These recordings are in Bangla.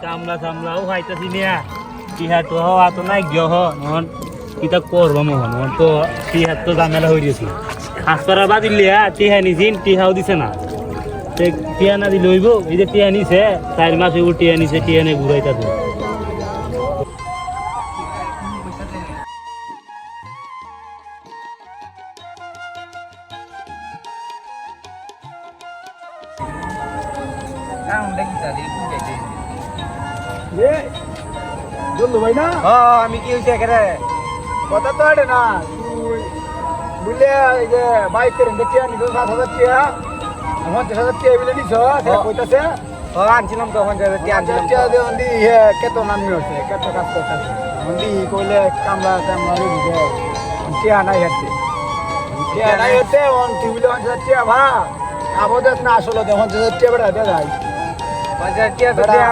কামলা সামলাও খাইতেছি নিয়া টিহা তো হওয়া তো নাই গিয়ে হন কিতা করবো মোহন তো টিহার তো ঝামেলা হয়ে গেছে হাস করার বাদ দিলিয়া টিহা নিছিন টিহাও দিছে না টিয়া না দিলে হইব এই যে টিয়া নিছে 4 মাস হইব টিয়া নিছে টিয়া নিয়ে ঘুরাইতা তো আমি কি হয়েছে এখানে কথা তো আরে না তুই বুঝলে এই যে বাইকের টিয়া নিল 7,000 টিয়া 50,000 টিয়া বিলে নিছ সেটা কইতাছে আনছিলাম তখন টিয়া আনছিলাম টিয়া দিয়ে অন্দি কত নামি হচ্ছে কত কাজ করতেছে অন্দি কইলে কামলা কামলা বুঝে টিয়া নাই হচ্ছে অন টিভিলে 50,000 টিয়া ভাড়া আবদাস না আসলে 50,000 টিয়া বেড়া দে যায়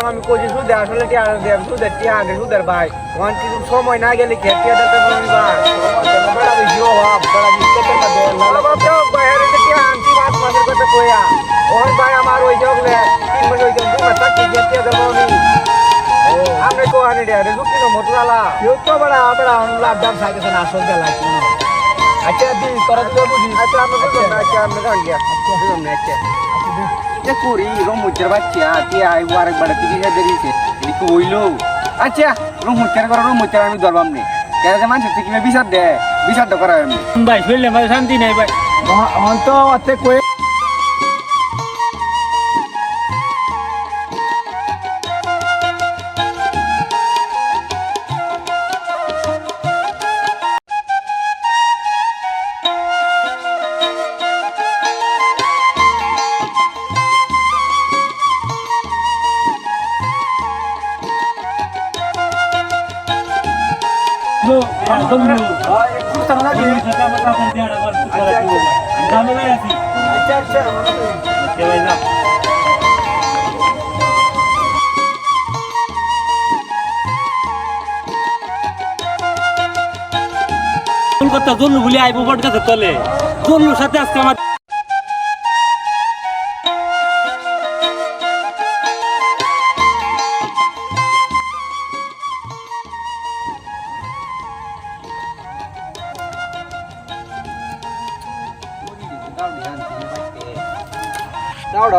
আমি কইছি সুদে আসলে টিয়া দেব সুদের টিয়া আগে সুদের ভাই ওখান কিছু সময় না গেলে টিয়া দিতে পারবি ভাই বড় বেশি অভাব বড় বিকেটের মধ্যে লালা বাপ বাইরে টিয়া আনছি মাস মাসের কথা কইয়া ওর ভাই আমার ওই জগলে 3 মাস হইছে 2 মাস থাকি টিয়া দেব আমি আমনে কো আনি দে রুকি ন মোটরালা কেউ তো বড় লাভ দাম চাইতেছেন আসল দে লাইক আচ্ছা দি তোরা তো বুঝি আচ্ছা আমরা বুঝো না আচ্ছা আমরা গান গিয়া বুঝো না আচ্ছা যে করি রমুচের বাচ্চা টিয়া আইবো আরেকবার টিয়া দেরিছে এদিকে হইলো আচ্ছা রমুচের করে রমুচের আমি ধরবাম নি কেন মানুষ থেকে বিচার করা আমি ভাই শুনলে ভাই শান্তি নাই ভাই হন তো অতে কই কলকাতা জল্লু বলে আইবো বট গাছের তলে জল্লুর সাথে আজকে আমার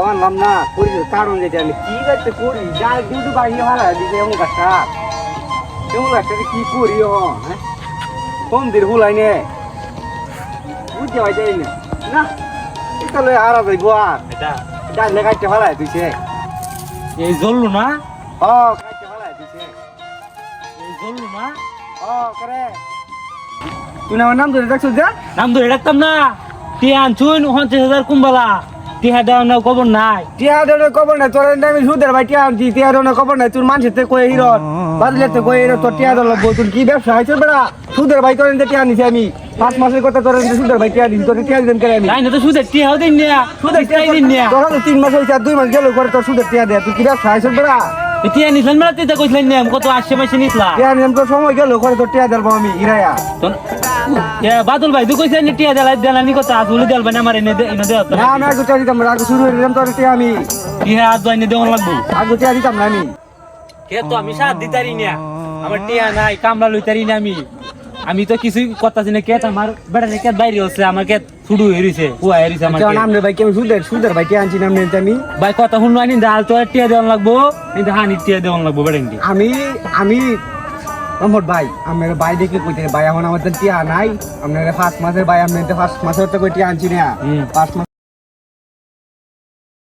মানলাম না করি কারণ যেটা আমি কি করতে করি যা ডিউটি বাড়িয়ে ভাড়া দিকে এমন গাছটা কি করি হ্যাঁ কম দের হুলাই নে বুঝতে পাই যাই না এটা লই আর যাইব আর এটা ডালে কাটতে ভাড়ায় তুইছে এই জল্লু না কাটতে ভাড়ায় তুইছে এই জল্লু না করে তুই না নাম ধরে দেখছ যা নাম ধরে রাখতাম না টিয়া আনছুন 50,000 কুম্বালা টিয়া দেওয়ার না খবর নাই টিয়া দেওয়ার খবর নাই তোর আমি সুদের ভাই টিয়া আনছি টিয়া দেওয়ার খবর নাই তোর মানুষের থেকে কয়ে হিরত বাদলেতে কয়ে হিরত তোর টিয়া দেওয়ার তোর কি ব্যবসা হয়েছে বেড়া সুদের ভাই তোর টিয়া আনিছি আমি 5 মাসের কথা তোর সুদের ভাই টিয়া দিছি তোর টিয়া দিন করে আমি তাই না তো সুদের টিয়াও দিন নিয়া সুদের টিয়া দিন নিয়া তোর 3 মাস হয়েছে আর 2 মাস গেল করে তোর সুদের টিয়া দেয় তুই কি ব্যবসা হয়েছে বেড়া টিয়া নিছেন মেলা তুই কইছিলেন নিয়া কত আসছে মাসে নিছলা টিয়া নিলাম তোর সময় গেল করে তোর টিয়া দেব আমি ইরায়া বাদল ভাই তুই কইছেন টিয়া দেলানি কথা আসলে দেলবেন আমার এনে দে না আমি আগে টিয়া দিতাম আগে শুরু হয়ে দিলাম তোর টিয়া আমি টিয়া আজ এনে দেওয়ান লাগবো আগে টিয়া দিতাম না আমি কে তো আমি সাথ দিতারি না আমার টিয়া নাই কামলা লইতারি না আমি তো কিছুই করতেছি না কেত আমার বেড়া কেত বাইরে হচ্ছে আমার কেত শুরু হইছে কুয়া হইছে আমার নাম রে ভাই কেমন সুদের ভাই টিয়া আনছি নাম নিতে আমি ভাই কথা শুনলো আনি ডাল তো টিয়া দেওয়ান লাগবো কিন্তু হানি টিয়া দেওয়ান লাগবো বেড়েন্ডি আমি রমট ভাই আমার ভাই দেখে কইতে ভাই এখন আমাদের টিয়া নাই আপনার 5 মাসের ভাই আপনার 5 মাসের তো কই টিয়া আনছি না 5 মাস